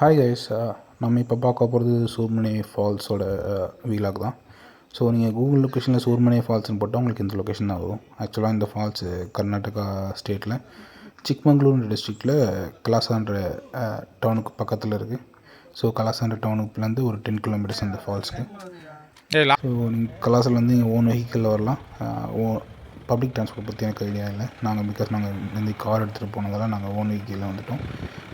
Hi guys, நம்ம இப்போ பார்க்க போகிறது சூர்மனை ஃபால்ஸோட வீலாக் தான். ஸோ நீங்கள் கூகுள் லொக்கேஷனில் சூர்மனை ஃபால்ஸ்னு போட்டால் உங்களுக்கு இந்த லொக்கேஷன் தான் வரும். ஆக்சுவலாக இந்த ஃபால்ஸு கர்நாடகா ஸ்டேட்டில் சிக்மங்களூர் டிஸ்ட்ரிக்டில் கலாசான்ற டவுனுக்கு பக்கத்தில் இருக்குது. ஸோ கலாசான்ற டவுனுக்குலேருந்து ஒரு 10 கிலோமீட்டர்ஸ் அந்த ஃபால்ஸுக்கு. ஸோ நீங்கள் கலாசிலேருந்து நீங்கள் ஓன் வெஹிக்கிளில் வரலாம். பப்ளிக் ட்ரான்ஸ்போர்ட் பற்றி எனக்கு ஐடியா இல்லை. நாங்கள் இந்த கார் எடுத்துகிட்டு போனதால் நாங்கள் ஓன் வெஹிக்கிளில் வந்துவிட்டோம்.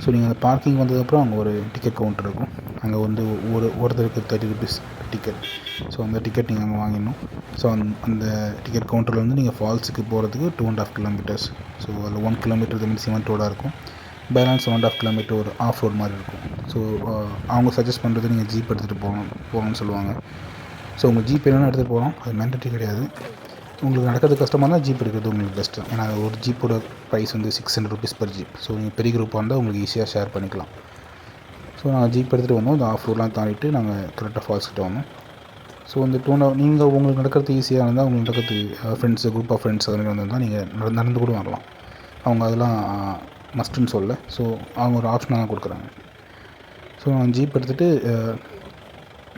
ஸோ நீங்கள் அந்த பார்க்கிங் வந்ததுக்கப்புறம் அங்கே ஒரு டிக்கெட் கவுண்டர் இருக்கும். அங்கே வந்து ஒருத்தருக்கு 30 ருபீஸ் டிக்கெட். ஸோ அந்த டிக்கெட் நீங்கள் அங்கே வாங்கிடணும். ஸோ அந்த டிக்கெட் கவுண்டரில் வந்து நீங்கள் ஃபால்ஸுக்கு போகிறதுக்கு 2.5 கிலோமீட்டர்ஸ். ஸோ அதில் 1 கிலோமீட்டர் மீன் சிமெண்ட் ரோடாக இருக்கும். பேலன்ஸ் 1.5 கிலோமீட்டர் ஒரு ஆஃப் ரோட் மாதிரி இருக்கும். ஸோ அவங்க சஜஸ்ட் பண்ணுறது நீங்கள் ஜீப் எடுத்துகிட்டு போகணும்னு சொல்லுவாங்க. ஸோ உங்கள் ஜீப் என்னென்னா எடுத்துகிட்டு போகலாம், அது மேண்டேட்டரி கிடையாது. உங்களுக்கு நடக்கிறது கஷ்டமாக இருந்தால் ஜீப் எடுக்கிறது உங்களுக்கு பெஸ்ட்டு. ஏன்னா ஒரு ஜீப்போட ப்ரைஸ் வந்து 600 ருபீஸ் பர் ஜீப். ஸோ நீங்கள் பெரிய குரூப்பாக இருந்தால் உங்களுக்கு ஈஸியாக ஷேர் பண்ணிக்கலாம். ஸோ நாங்கள் ஜீப் எடுத்துகிட்டு வந்தோம். அந்த ஆஃப் ரோட்லாம் தாண்டிட்டு நாங்கள் கரெக்டாக ஃபால்ஸ் கிட்ட வந்தோம். ஸோ அந்த நீங்கள் உங்களுக்கு நடக்கிறது ஈஸியாக இருந்தால் உங்களுக்கு நடக்கிறது ஃப்ரெண்ட்ஸு குரூப் ஆஃப் ஃப்ரெண்ட்ஸ் அது மாதிரி வந்திருந்தால் நீங்கள் நடந்து கூட வரலாம். அவங்க அதெல்லாம் மஸ்ட்டுன்னு சொல்ல. ஸோ அவங்க ஒரு ஆப்ஷனாக தான் கொடுக்குறாங்க. ஸோ நான் ஜீப் எடுத்துகிட்டு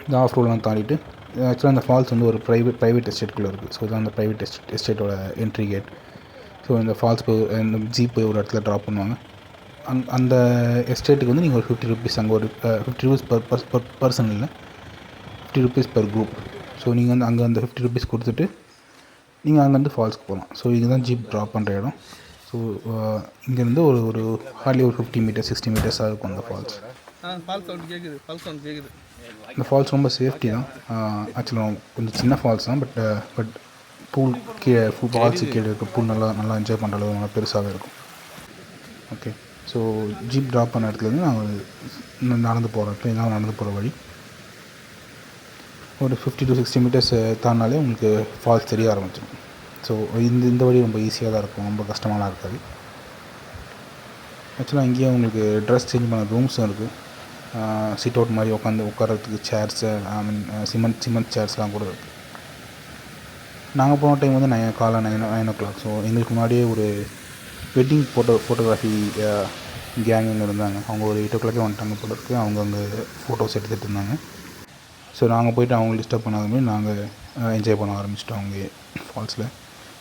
இந்த ஆஃப் ரோடெலாம் தாண்டிட்டு ஆக்சுவலாக அந்த ஃபால்ஸ் வந்து ஒரு ப்ரைவேட் எஸ்டேட்டுக்குள்ளே இருக்குது. ஸோ இதுதான் அந்த ப்ரைவேட் எஸ்டேட்டோட என்ட்ரி கேட். ஸோ இந்த ஃபால்ஸ் இந்த ஜீப்பு ஒரு இடத்துல ட்ராப் பண்ணுவாங்க. அந்த எஸ்டேட்டுக்கு வந்து நீங்கள் ஒரு 50 ருபீஸ், அங்கே ஒரு 50 ருபீஸ் பர் பர்சன் இல்லை, 50 ருபீஸ் பர் குரூப். ஸோ நீங்கள் வந்து அங்கே அந்த 50 ருபீஸ் கொடுத்துட்டு நீங்கள் அங்கேருந்து ஃபால்ஸ்க்கு போகலாம். ஸோ இதுதான் ஜீப் ட்ராப் பண்ணுற இடம். ஸோ இங்கேருந்து ஒரு ஹார்ட்லி ஒரு 50 மீட்டர்ஸ் 60 மீட்டர்ஸாக இருக்கும் அந்த ஃபால்ஸ். இந்த ஃபால்ஸ் ரொம்ப சேஃப்டி தான். ஆக்சுவலாக கொஞ்சம் சின்ன ஃபால்ஸ் தான். பட் பூல் கீழே ஃபால்ஸு கீழே இருக்க பூல் நல்லா என்ஜாய் பண்ணுற அளவு நல்லா பெருசாகவே இருக்கும். ஓகே, ஸோ ஜீப் ட்ராப் பண்ண இடத்துலேருந்து நாங்கள் நடந்து போகிறோம். இப்போ எங்கேயாவது நடந்து போகிற வழி ஒரு 50 to 60 மீட்டர்ஸ் தாண்டினாலே உங்களுக்கு ஃபால்ஸ் தெரிய ஆரம்பிச்சிடும். ஸோ இந்த வழி ரொம்ப ஈஸியாக தான் இருக்கும், ரொம்ப கஷ்டமாலாம் இருக்காது. ஆக்சுவலாக இங்கேயே உங்களுக்கு ட்ரெஸ் சேஞ்ச் பண்ண ரூம்ஸும் இருக்குது. சிட் அவுட் மாதிரி உட்காரத்துக்கு சேர்ஸு, ஐ மீன் சிமெண்ட் சேர்ஸ்லாம் கூட இருக்குது. நாங்கள் போன டைம் வந்து காலை 9 o'clock. ஸோ எங்களுக்கு முன்னாடியே ஒரு வெட்டிங் ஃபோட்டோகிராஃபி கேங் அங்கே இருந்தாங்க. அவங்க ஒரு 8 o'clock வந்துட்டாங்க போல இருக்குது. அவங்க அங்கே ஃபோட்டோஸ் எடுத்துகிட்டு இருந்தாங்க. ஸோ நாங்கள் போய்ட்டு அவங்க டிஸ்டர்ப் பண்ணாத மாதிரி நாங்கள் என்ஜாய் பண்ண ஆரம்பிச்சிட்டோம் அவங்க ஃபால்ஸில்.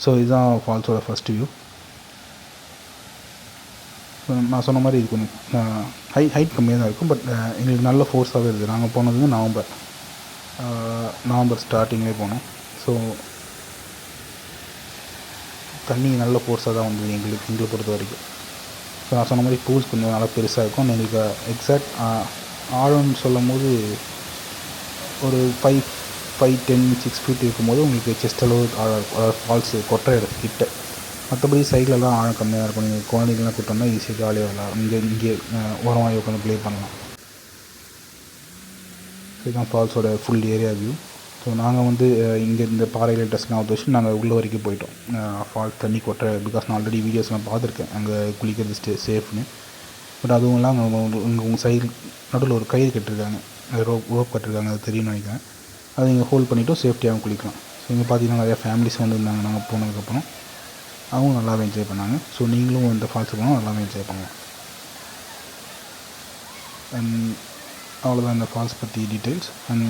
ஸோ இதுதான் ஃபால்ஸோட ஃபஸ்ட் வியூ. நான் சொன்ன மாதிரி இது கொஞ்சம் ஹைட் கம்மியாக தான் இருக்கும். பட் எங்களுக்கு நல்ல ஃபோர்ஸாகவே இருக்குது. நாங்கள் போனது வந்து நவம்பர் ஸ்டார்டிங்லேயே போனோம். ஸோ தண்ணி நல்ல ஃபோர்ஸாக தான் வந்தது எங்களை பொறுத்த வரைக்கும். ஸோ நான் சொன்ன மாதிரி பூல்ஸ் கொஞ்சம் நல்லா பெருசாக இருக்கும். எங்களுக்கு எக்ஸாக்ட் ஆழம்னு சொல்லும் போது ஒரு 5, 10, 6 ஃபீட் இருக்கும்போது உங்களுக்கு செஸ்ட் அளவு ஆழம் இருக்கும். அதாவது ஃபால்ஸு கொட்டுற இடம் கிட்ட. மற்றபடி சைட்லலாம் ஆழம் கம்மியாக இருக்கும். நீங்கள் குழந்தைங்களாம் கூப்பிட்டோம்னா ஈஸியாக ஜாலியாக விளாட்லாம். இங்கே ஓரமாக உட்காந்து ப்ளே பண்ணலாம். இதுதான் ஃபால்ஸோட ஃபுல் ஏரியா வியூ. ஸோ நாங்கள் வந்து இங்கே இந்த பாறையில் ட்ரெஸ்லாம் அவுத்து வச்சு நாங்கள் உள்ளே வரைக்கும் போயிட்டோம். ஃபால்ஸ் தண்ணி கொட்டுற, பிகாஸ் நான் ஆல்ரெடி வீடியோஸ்லாம் பார்த்துருக்கேன் அங்கே குளிக்கிறது சேஃப்னு. பட் அதுவும் இல்லாமல் உங்கள் சைடு நடுவில் ஒரு கயிறு கட்டிருக்காங்க, ரோப் கட்டிருக்காங்க, அது தெரியும்னு நினைக்கிறேன். அதை நீங்கள் ஹோல்ட் பண்ணிவிட்டு சேஃப்டியாகவும் குளிக்கலாம். ஸோ இங்கே பார்த்தீங்கன்னா நிறையா ஃபேமிலிஸ் வந்துருந்தாங்க. நாங்கள் போனதுக்கப்புறம் அவங்க நல்லாவே என்ஜாய் பண்ணாங்க. ஸோ நீங்களும் இந்த ஃபால்ஸுக்கு போனால் நல்லாவே என்ஜாய் பண்ணலாம். அண்ட் அவ்வளோதான் இந்த ஃபால்ஸ் பற்றி டீட்டெயில்ஸ். அண்ட்